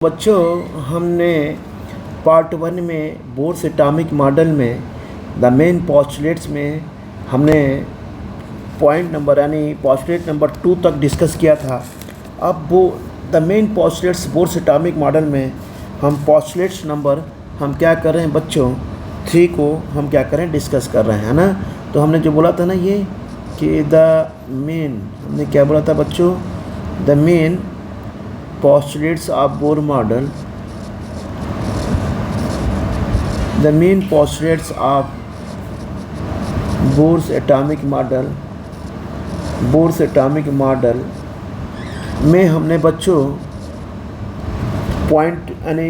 बच्चों, हमने पार्ट 1 में बोर्स एटॉमिक मॉडल में द मेन पोस्टुलेट्स में हमने पॉइंट नंबर यानी पोस्टुलेट नंबर 2 तक डिस्कस किया था। अब वो the main postulates Bohr's atomic model में हम पोस्टुलेट्स नंबर हम क्या कर रहे हैं बच्चों 3 को हम क्या कर रहे हैं डिस्कस कर रहे हैं, है ना। तो हमने जो बोला था ना ये कि द मेन, हमने क्या बोला था बच्चों, the main postulates of Bohr model, the main postulates of Bohr's atomic model में हमने बच्चों पॉइंट यानी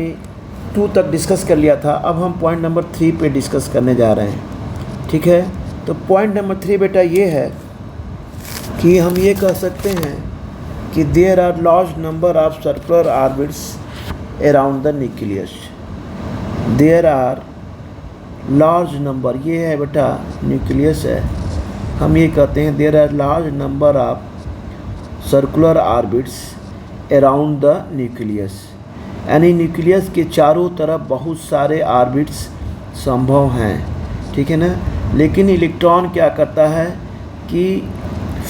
2 तक डिस्कस कर लिया था। अब हम पॉइंट नंबर 3 पे डिस्कस करने जा रहे हैं, ठीक है। तो पॉइंट नंबर 3 बेटा ये है कि हम ये कह सकते हैं कि there are large number of circular orbits around the nucleus. There are large number, ये है बेटा न्यूक्लियस है, हम ये कहते हैं there are large number of circular orbits around the nucleus, यानी न्यूक्लियस के चारों तरफ बहुत सारे ऑर्बिट्स संभव हैं, ठीक है ना। लेकिन इलेक्ट्रॉन क्या करता है कि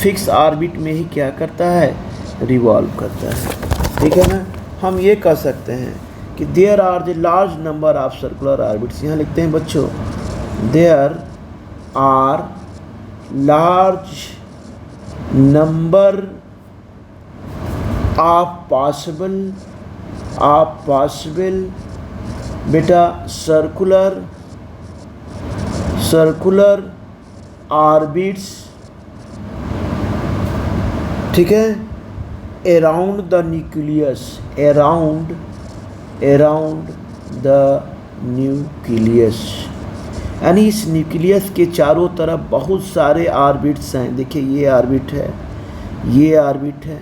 फिक्स ऑर्बिट में ही क्या करता है, रिवॉल्व करता है, ठीक है ना। हम ये कह सकते हैं कि there are the large number of circular orbits, यहाँ लिखते हैं बच्चों there are large number of possible बेटा सर्कुलर ऑर्बिट्स, ठीक है, around the nucleus, around the nucleus, यानी इस न्यूक्लियस के चारों तरफ बहुत सारे ऑर्बिट्स हैं। देखिए ये ऑर्बिट है, ये ऑर्बिट है,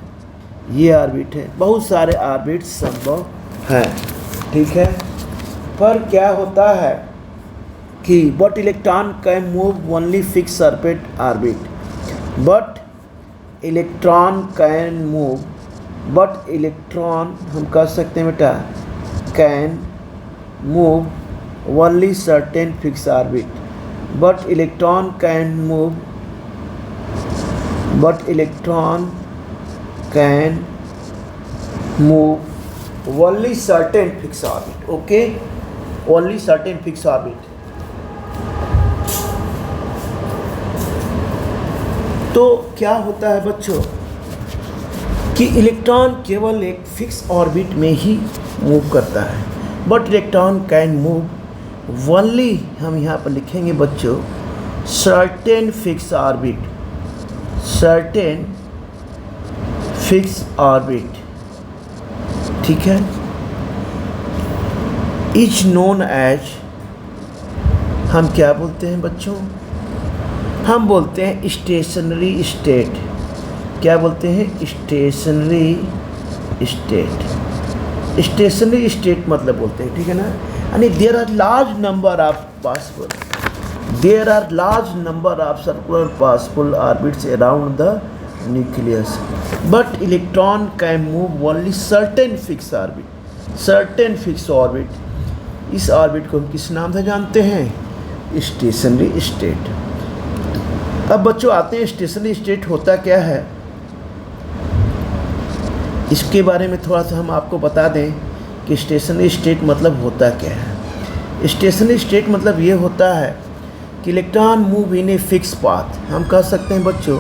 ये ऑर्बिट है, बहुत सारे ऑर्बिट्स संभव हैं, ठीक है। पर क्या होता है कि but electron can move only fix orbit but electron can move, but electron हम कह सकते हैं बेटा can move only certain fix orbit, but electron can move, but electron can move only certain fix orbit, okay, only certain fix orbit. तो क्या होता है बच्चों कि इलेक्ट्रॉन केवल एक फिक्स ऑर्बिट में ही मूव करता है, but electron can move only, हम यहाँ पर लिखेंगे बच्चों certain fix orbit, certain fix orbit, ठीक है, इज नोन एज, हम क्या बोलते हैं बच्चों, हम बोलते हैं स्टेशनरी स्टेट। क्या बोलते हैं, स्टेशनरी स्टेट, स्टेशनरी स्टेट मतलब बोलते हैं, ठीक है ना। यानी there are large number of possible, there are large number of circular possible orbits around the nucleus, but electron can move only certain fix orbit, certain fix orbit. इस orbit को हम किस नाम से जानते हैं, स्टेशनरी स्टेट। अब बच्चों आते हैं स्टेशनरी स्टेट होता क्या है, इसके बारे में थोड़ा सा हम आपको बता दें कि स्टेशनरी स्टेट मतलब होता क्या है। स्टेशनरी स्टेट मतलब ये होता है कि electron move in a fix path, हम कह सकते हैं बच्चों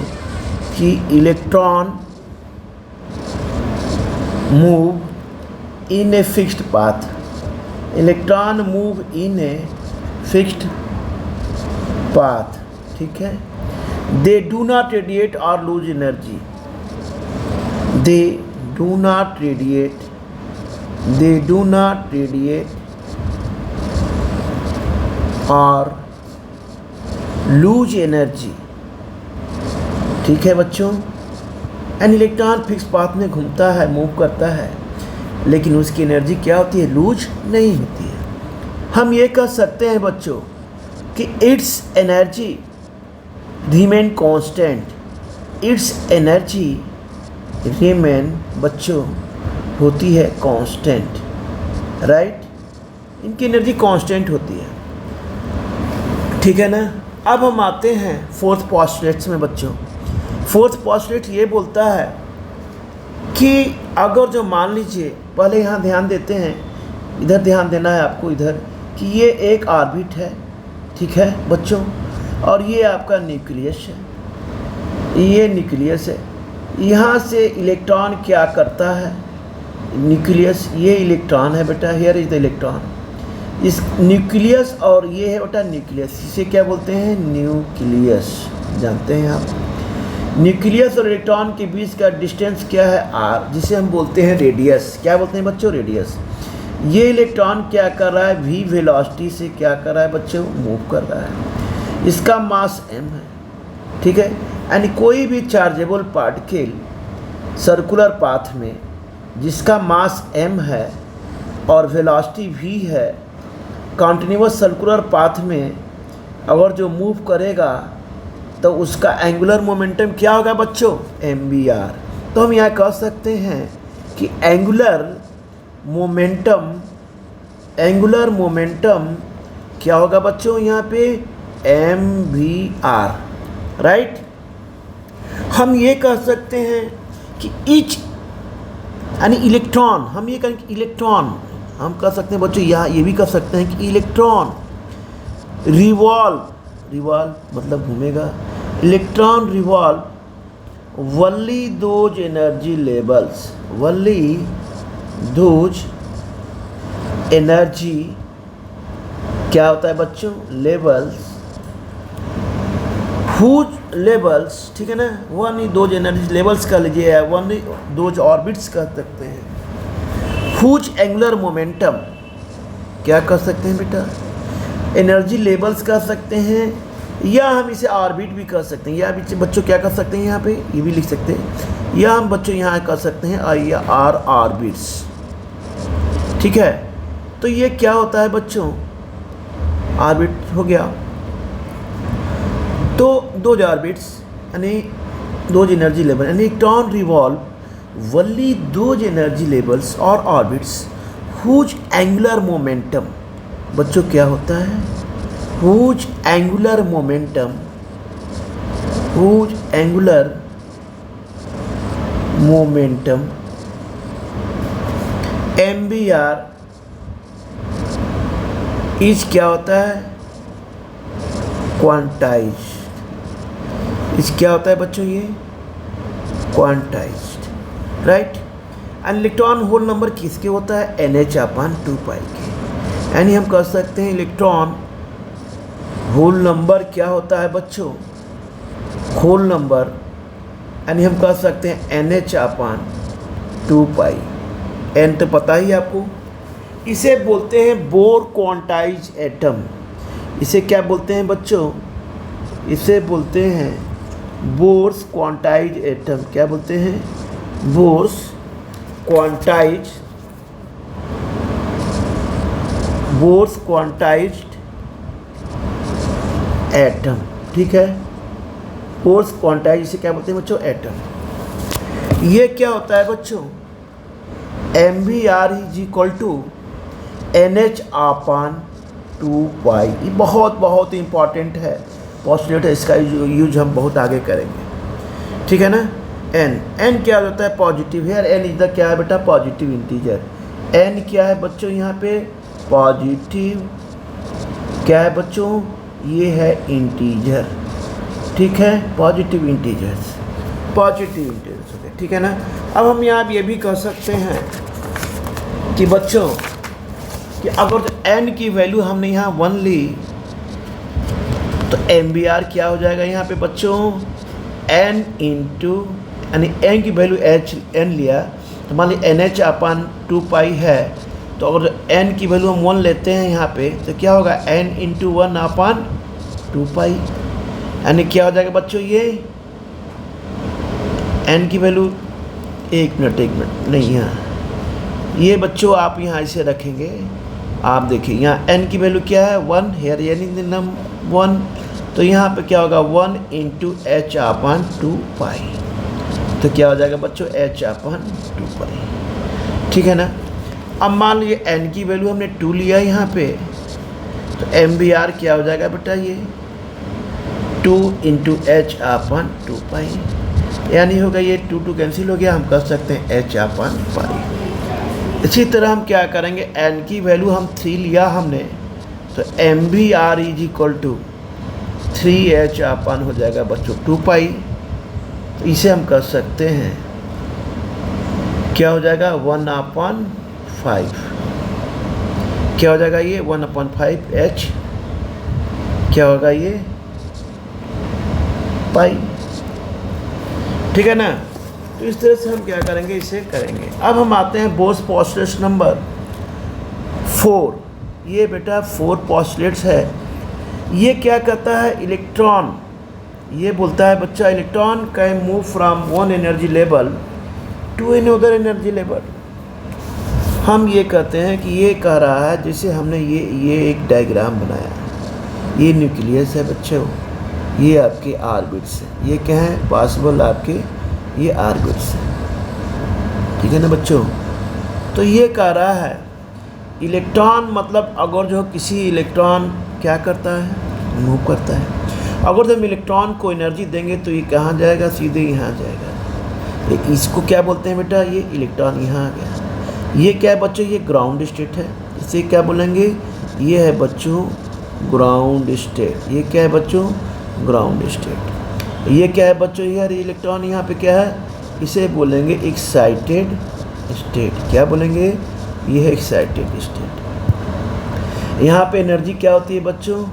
कि electron move in a fixed path, electron move in a fixed path, ठीक है। They do not radiate or lose energy. They do not radiate or lose energy, ठीक है बच्चों। एन इलेक्ट्रॉन फिक्स पाथ में घूमता है, मूव करता है, लेकिन उसकी एनर्जी क्या होती है, लूज नहीं होती है। हम ये कह सकते हैं बच्चों कि it's energy remain constant, its energy remain बच्चों होती है कांस्टेंट। राइट, इनकी एनर्जी कांस्टेंट होती है, ठीक है ना। अब हम आते हैं फोर्थ पोस्टुलेट्स में बच्चों। फोर्थ पोस्टुलेट ये बोलता है कि अगर जो मान लीजिए, पहले यहाँ ध्यान देते हैं, इधर ध्यान देना है आपको इधर, कि ये एक ऑर्बिट है, ठीक है बच्चों, और ये आपका न्यूक्लियस है, ये न्यूक्लियस है। यहाँ से इलेक्ट्रॉन क्या करता है, न्यूक्लियस, ये इलेक्ट्रॉन है बेटा, हियर इज द इलेक्ट्रॉन, इस न्यूक्लियस, और ये है बेटा न्यूक्लियस, इसे क्या बोलते हैं, न्यूक्लियस, जानते हैं आप। न्यूक्लियस और इलेक्ट्रॉन के बीच का डिस्टेंस क्या है, आर, जिसे हम बोलते हैं रेडियस। क्या बोलते हैं बच्चों, रेडियस। ये इलेक्ट्रॉन क्या कर रहा है, v वेलोसिटी से क्या कर रहा है बच्चों, मूव कर रहा है। इसका मास m है, ठीक है। यानी कोई भी चार्जेबल पार्टिकल सर्कुलर पाथ में जिसका मास m है और वेलोसिटी v है, कॉन्टिन्यूअस सर्कुलर पाथ में अगर जो मूव करेगा तो उसका एंगुलर मोमेंटम क्या होगा बच्चों, mvr। तो हम यहाँ कह सकते हैं कि एंगुलर मोमेंटम क्या होगा बच्चों यहाँ पे, mvr, राइट। हम ये कह सकते हैं कि ईच, यानी इलेक्ट्रॉन, हम ये कहें कि इलेक्ट्रॉन, हम कह सकते हैं बच्चों यहाँ ये भी कह सकते हैं कि इलेक्ट्रॉन रिवॉल्व मतलब घूमेगा, electron revolve only those energy levels, only those energy क्या होता है बच्चों, लेवल्स, हुज लेवल्स, ठीक है ना, one he those energy levels का लीजिए, वन ही दोज ऑर्बिट्स कह सकते हैं। हुज एंगुलर मोमेंटम क्या कर सकते हैं बेटा, एनर्जी लेवल्स कह सकते हैं, या हम इसे ऑर्बिट भी कह सकते हैं, या बच्चों क्या कर सकते हैं यहाँ पे, ये भी लिख सकते हैं, या हम बच्चों यहाँ कर सकते हैं आई या आर ऑर्बिट्स, ठीक है। तो ये क्या होता है बच्चों, ऑर्बिट हो गया। तो दो ऑर्बिट्स यानी दो एनर्जी लेवल, यानी electron revolve only those energy levels और ऑर्बिट्स हुज एंगुलर मोमेंटम, बच्चों क्या होता है, whose angular momentum, whose angular momentum mvr is क्या होता है, क्वांटाइज्ड, इस क्या होता है बच्चों, ये quantized, right. And electron hole number किसके होता है, NH/2π के, यानी हम कह सकते हैं इलेक्ट्रॉन होल नंबर क्या होता है बच्चों, होल नंबर, यानी हम कह सकते हैं NH/2π, n तो पता ही आपको। इसे बोलते हैं बोर क्वांटाइज एटम, इसे क्या बोलते हैं बच्चों, इसे बोलते हैं बोर्स क्वांटाइज एटम, क्या बोलते हैं, बोर्स क्वांटाइज्ड एटम, ठीक है। बोर्स क्वांटाइज इसे क्या बोलते हैं बच्चों, एटम। ये क्या होता है बच्चों, mvr is equal to NH/2π। ये बहुत इंपॉर्टेंट है पोस्टुलेट है, इसका यूज हम बहुत आगे करेंगे, ठीक है ना। n क्या होता है, पॉजिटिव है, n इज द क्या है बेटा, पॉजिटिव इंटीजर। n क्या है बच्चों यहाँ पे, पॉजिटिव, क्या है बच्चों, ये है इंटीजर, ठीक है, पॉजिटिव इंटीजर्स, ठीक है ना। अब हम यहाँ ये भी कह सकते हैं कि बच्चों कि अगर तो n की वैल्यू हमने यहाँ 1 ली तो mvr क्या हो जाएगा यहाँ पे बच्चों, n इंटू, यानी n की वैल्यू n लिया तो मान लीजिए NH/2π है, तो अगर n की वैल्यू हम 1 लेते हैं यहाँ पे तो क्या होगा, n इंटू 1/2π, यानी क्या हो जाएगा बच्चों, ये n की वैल्यू, एक मिनट नहीं, यहाँ ये बच्चों आप यहाँ इसे रखेंगे, आप देखिए यहाँ n की वैल्यू क्या है, 1 हेयर, यानी नम 1, तो यहाँ पे क्या होगा 1 इंटू h/2π, तो क्या हो जाएगा बच्चों, h/2π, ठीक है ना। अब मान लीजिए n की वैल्यू हमने 2 लिया यहाँ पे, तो MBR क्या हो जाएगा बेटा, ये 2 × h/2π, यानी होगा ये 2 कैंसिल हो गया, हम कर सकते हैं h/π। इसी तरह हम क्या करेंगे, n की वैल्यू हम 3 लिया हमने, तो MBR = 3h/ हो जाएगा बच्चों 2π। तो इसे हम कर सकते हैं, क्या हो जाएगा 1/5, क्या हो जाएगा ये 1/5h, क्या होगा ये पाई, ठीक है ना। तो इस तरह से हम क्या करेंगे, इसे करेंगे। अब हम आते हैं बोस पोस्टुलेट्स नंबर 4। ये बेटा 4 पोस्टुलेट्स है। ये क्या कहता है, इलेक्ट्रॉन, ये बोलता है बच्चा electron can move from one energy level to another energy level. हम ये कहते हैं कि ये कह रहा है, जैसे हमने ये एक डायग्राम बनाया, ये न्यूक्लियस है बच्चों, ये आपके ऑर्बिट्स है, ये क्या है पॉसिबल आपके ये ऑर्बिट्स है, ठीक है ना बच्चों। तो ये कह रहा है इलेक्ट्रॉन मतलब अगर जो किसी इलेक्ट्रॉन क्या करता है, मूव करता है, अगर हम इलेक्ट्रॉन को एनर्जी देंगे तो ये कहाँ जाएगा, सीधे यहाँ जाएगा। इसको क्या बोलते हैं बेटा, ये इलेक्ट्रॉन यहाँ आ गया। ये क्या है बच्चों, ये ग्राउंड स्टेट है, इसे क्या बोलेंगे, ये है बच्चों ग्राउंड स्टेट। ये क्या है बच्चों, ग्राउंड स्टेट। ये क्या है बच्चों, यार इलेक्ट्रॉन यहाँ पे क्या है, इसे बोलेंगे एक्साइटेड स्टेट। क्या बोलेंगे, ये है एक्साइटेड स्टेट। यहाँ पे एनर्जी क्या होती है बच्चों,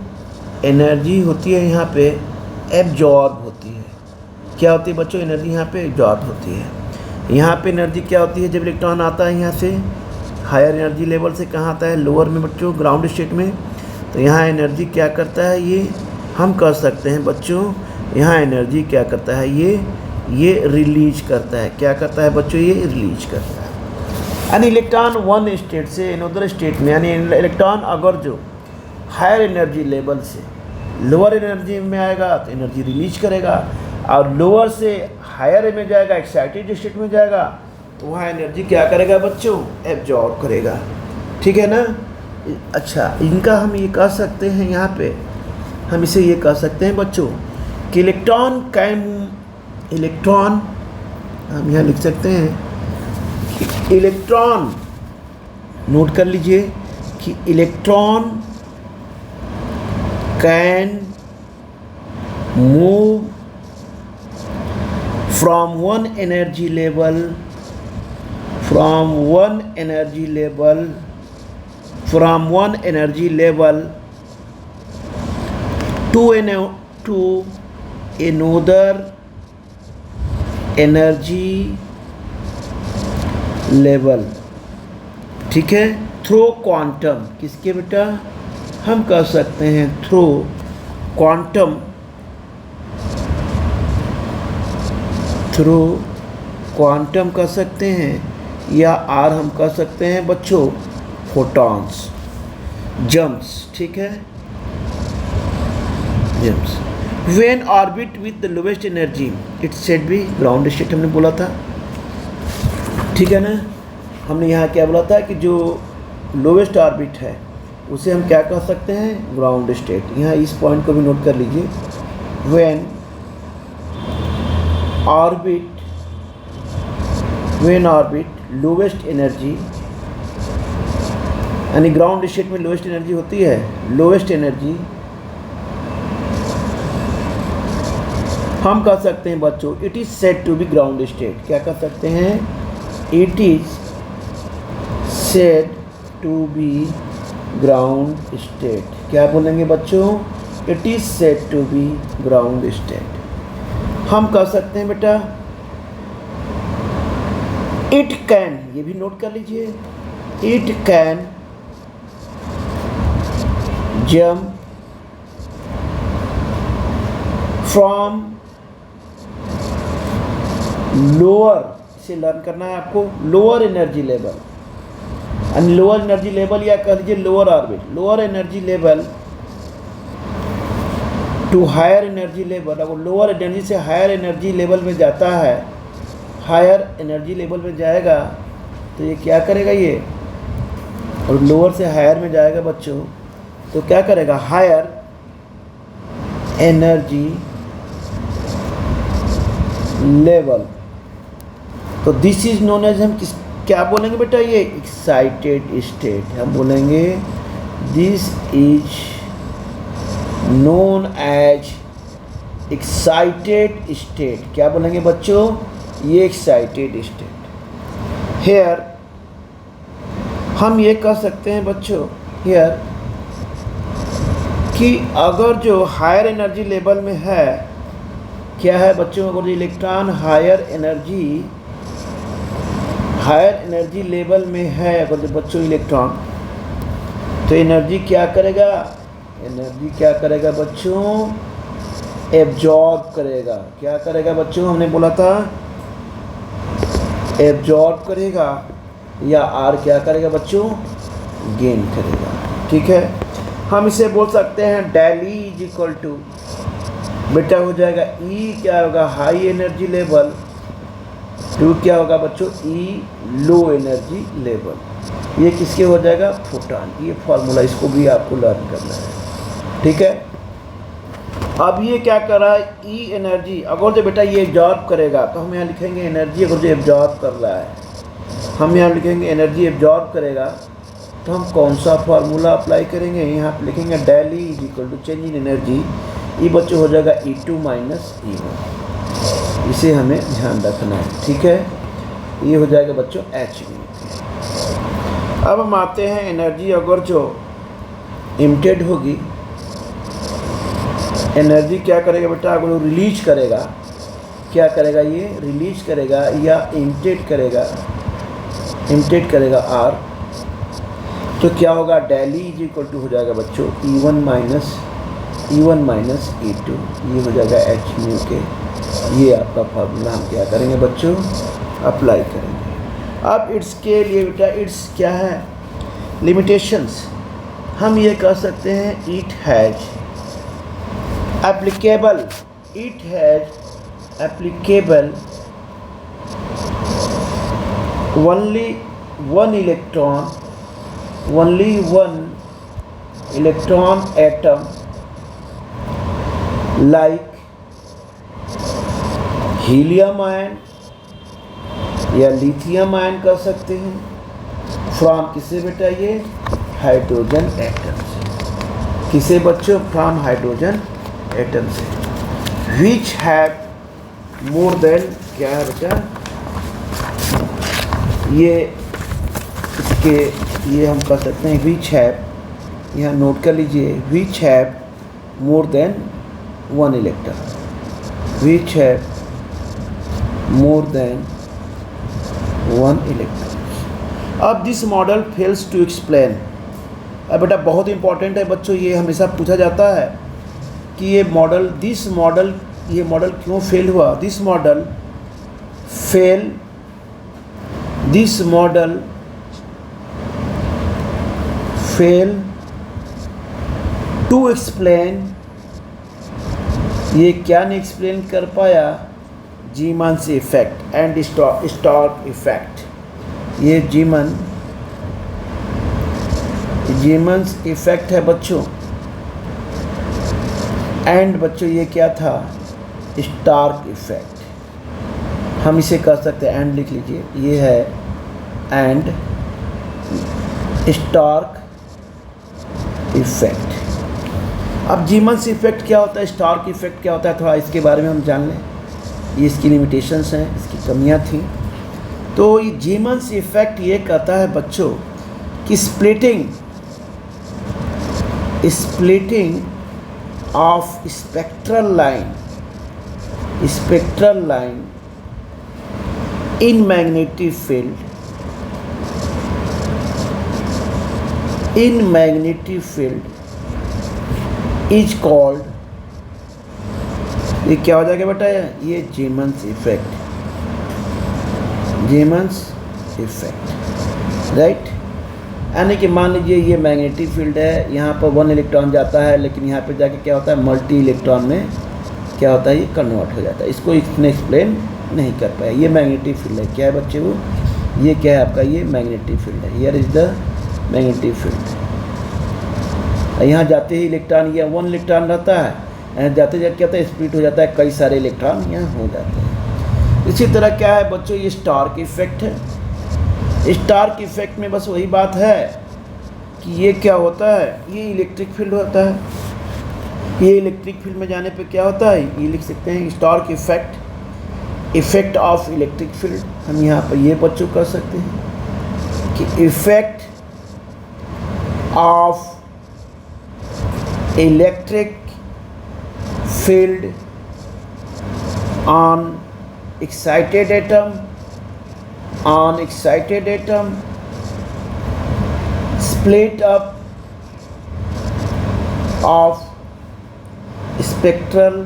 एनर्जी होती है यहाँ पे एब्जॉर्ब होती है। क्या होती है बच्चों, एनर्जी यहाँ पे एब्जॉर्ब होती है। यहाँ पे एनर्जी क्या होती है, जब इलेक्ट्रॉन आता है यहाँ से हायर एनर्जी लेवल से, कहाँ आता है, लोअर में बच्चों, ग्राउंड स्टेट में। तो यहाँ एनर्जी क्या करता है, ये हम कह सकते हैं बच्चों, यहाँ एनर्जी क्या करता है, ये रिलीज करता है। क्या करता है बच्चों, ये रिलीज करता है। यानी इलेक्ट्रॉन वन स्टेट से अनदर स्टेट में, यानी इलेक्ट्रॉन अगर जो हायर एनर्जी लेवल से लोअर एनर्जी में आएगा तो एनर्जी रिलीज करेगा, और लोअर से हायर में जाएगा, एक्साइटेड स्टेट में जाएगा, तो वहाँ एनर्जी क्या करेगा बच्चों, एब्जॉर्ब करेगा, ठीक है ना। अच्छा, इनका हम ये कह सकते हैं, यहाँ पे हम इसे ये कह सकते हैं बच्चों कि इलेक्ट्रॉन हम यहाँ लिख सकते हैं, इलेक्ट्रॉन नोट कर लीजिए कि electron can move from one energy level to another energy level, ठीक है, थ्रो क्वांटम। किसके बेटा, हम कह सकते हैं थ्रो क्वांटम, थ्रू क्वांटम कह सकते हैं, या आर हम कह सकते हैं बच्चों फोटॉन्स, जम्प्स, ठीक है, jumps. When orbit with the lowest energy it said be ground state, हमने बोला था, ठीक है ना। हमने यहाँ क्या बोला था कि जो लोवेस्ट ऑर्बिट है उसे हम क्या कह सकते हैं, ग्राउंड स्टेट। यहाँ इस पॉइंट को भी नोट कर लीजिए, व्हेन ऑर्बिट लोवेस्ट एनर्जी, यानी ग्राउंड स्टेट में लोवेस्ट एनर्जी होती है, लोवेस्ट एनर्जी हम कह सकते हैं बच्चों it is said to be ground state. क्या कह सकते हैं, it is said to be ground state. क्या बोलेंगे बच्चों, it is said to be ground state. हम कह सकते हैं बेटा इट कैन, ये भी नोट कर लीजिए, it can jump from lower, इसे लर्न करना है आपको, lower energy level, and lower energy level या कह लीजिए lower orbit, lower energy level to higher energy level. अगर लोअर एनर्जी से हायर एनर्जी लेवल में जाता है, हायर एनर्जी लेवल में जाएगा तो ये क्या करेगा, ये और लोअर से हायर में जाएगा बच्चों, तो क्या करेगा, हायर एनर्जी लेवल। तो दिस इज नोन एज, हम किस क्या बोलेंगे बेटा, ये एक्साइटेड स्टेट। हम बोलेंगे this is known as excited state. क्या बोलेंगे बच्चों, ये एक्साइटेड स्टेट। हेयर हम ये कह सकते हैं बच्चों हेयर कि अगर जो हायर एनर्जी लेवल में है, क्या है बच्चों, अगर इलेक्ट्रॉन हायर एनर्जी लेवल में है, अगर बच्चों इलेक्ट्रॉन, तो एनर्जी क्या करेगा, एनर्जी क्या करेगा बच्चों, एब्जॉर्ब करेगा। क्या करेगा बच्चों, हमने बोला था एब्जॉर्ब करेगा, या आर क्या करेगा बच्चों, गेन करेगा। ठीक है, हम इसे बोल सकते हैं del E is equal to, बेटा हो जाएगा ई क्या होगा, हाई एनर्जी लेवल, टू क्या होगा बच्चों, ई लो एनर्जी लेवल। ये किसके हो जाएगा, फोटॉन। ये फॉर्मूला, इसको भी आपको लर्न करना है। ठीक है, अब ये क्या कर रहा है, ई एनर्जी, अगर जो बेटा ये एब्जॉर्ब करेगा, तो हम यहाँ लिखेंगे एनर्जी, अगर जो एब्जॉर्ब कर रहा है, हम यहाँ लिखेंगे एनर्जी एब्जॉर्ब करेगा, तो हम कौन सा फार्मूला अप्लाई करेंगे, यहाँ पे लिखेंगे del E is equal to change in energy, ई बच्चों हो जाएगा E2 माइनस E1। इसे हमें ध्यान रखना है। ठीक है, ये हो जाएगा बच्चों H। अब हम आते हैं एनर्जी अगर जो इमिटेड होगी, एनर्जी क्या करेगा बेटा, अगर वो रिलीज करेगा, क्या करेगा, ये रिलीज करेगा या इमिटेट करेगा आर, तो क्या होगा, del E is equal to हो जाएगा बच्चों E1 माइनस E2, ये हो जाएगा H म्यू के। ये आपका फार्मूला हम क्या करेंगे बच्चों, अप्लाई करेंगे। अब इट्स के लिए बेटा, इट्स क्या है, लिमिटेशंस, हम ये कह सकते हैं it has applicable only one electron atom like helium ion या लिथियम आयन कर सकते हैं, फ्रॉम किसे बेटा, ये हाइड्रोजन एटम से। किसे बच्चों, फ्रॉम हाइड्रोजन एटम से। विच हैव मोर देन, क्या है बेटा, ये इसके ये हम कर सकते हैं विच हैव, यहाँ नोट कर लीजिए, which have more than one electron, which have more than one electron. अब this model fails to explain. अब बेटा बहुत इंपॉर्टेंट है बच्चों, ये हमेशा पूछा जाता है कि ये मॉडल क्यों फेल हुआ। This model fail to explain, ये क्या नहीं एक्सप्लेन कर पाया, Zeeman effect and Stark effect. ये जीमन्स इफेक्ट है बच्चों, एंड बच्चों ये क्या था, स्टार्क इफेक्ट। हम इसे कर सकते हैं, एंड लिख लीजिए, ये है एंड स्टार्क इफेक्ट। अब जीमन्स इफेक्ट क्या होता है, स्टार्क इफेक्ट क्या होता है, थोड़ा इसके बारे में हम जान लें। ये इसकी लिमिटेशंस हैं, इसकी कमियां थी। तो ये जीमन्स इफेक्ट ये कहता है बच्चों कि splitting of spectral line in magnetic field is called, ये क्या हो जाएगा बेटा, ये जीमन्स इफेक्ट, राइट। यानी कि मान लीजिए ये मैग्नेटिक फील्ड है, यहाँ पर वन इलेक्ट्रॉन जाता है, लेकिन यहाँ पे जाके क्या होता है, मल्टी इलेक्ट्रॉन में क्या होता है, ये कन्वर्ट हो जाता है। इसको इसने एक्सप्लेन नहीं कर पाया। ये मैग्नेटिक फील्ड है, क्या है बच्चे वो, ये क्या है आपका, ये मैग्नेटिक फील्ड है। Here is the magnetic field. यहाँ जाते ही इलेक्ट्रॉन, या 1 इलेक्ट्रॉन रहता है, यहाँ जाते जाते क्या होता है, स्प्लिट हो जाता है, कई सारे इलेक्ट्रॉन यहाँ हो जाते हैं। इसी तरह क्या है बच्चों, ये स्टार्क इफेक्ट है। स्टार्क इफेक्ट में बस वही बात है कि ये क्या होता है, ये इलेक्ट्रिक फील्ड होता है। ये इलेक्ट्रिक फील्ड में जाने पे क्या होता है, ये लिख सकते हैं Stark effect, effect of electric field. हम यहाँ पर ये बच्चों कर सकते हैं कि effect of electric field on excited atom, split up of spectral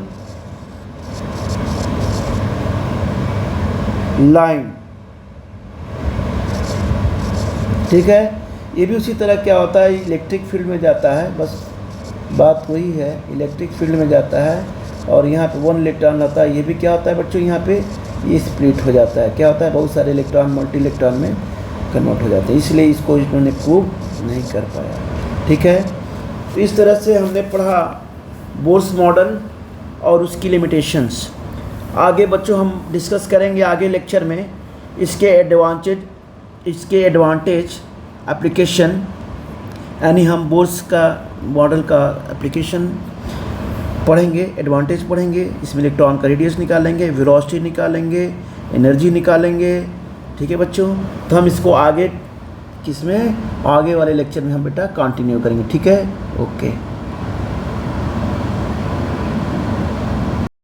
line। ठीक है, ये भी उसी तरह क्या होता है, इलेक्ट्रिक फील्ड में जाता है, बस बात वही है, इलेक्ट्रिक फील्ड में जाता है और यहाँ पे 1 इलेक्ट्रॉन रहता है। ये भी क्या होता है बच्चों, यहाँ पे ये स्प्लिट हो जाता है, क्या होता है, बहुत सारे इलेक्ट्रॉन मल्टी इलेक्ट्रॉन में कन्वर्ट हो जाते हैं, इसलिए इसको इन्होंने प्रूव नहीं कर पाया। ठीक है, तो इस तरह से हमने पढ़ा बोर्स मॉडल और उसकी लिमिटेशंस। आगे बच्चों हम डिस्कस करेंगे आगे लेक्चर में इसके एडवांटेज एप्लीकेशन, यानी हम बोर्स का मॉडल का एप्लीकेशन पढ़ेंगे, एडवांटेज पढ़ेंगे, इसमें इलेक्ट्रॉन का रेडियस निकालेंगे, वेलोसिटी निकालेंगे, एनर्जी निकालेंगे। ठीक है बच्चों, तो हम इसको आगे वाले लेक्चर में हम बेटा कंटिन्यू करेंगे। ठीक है, ओके।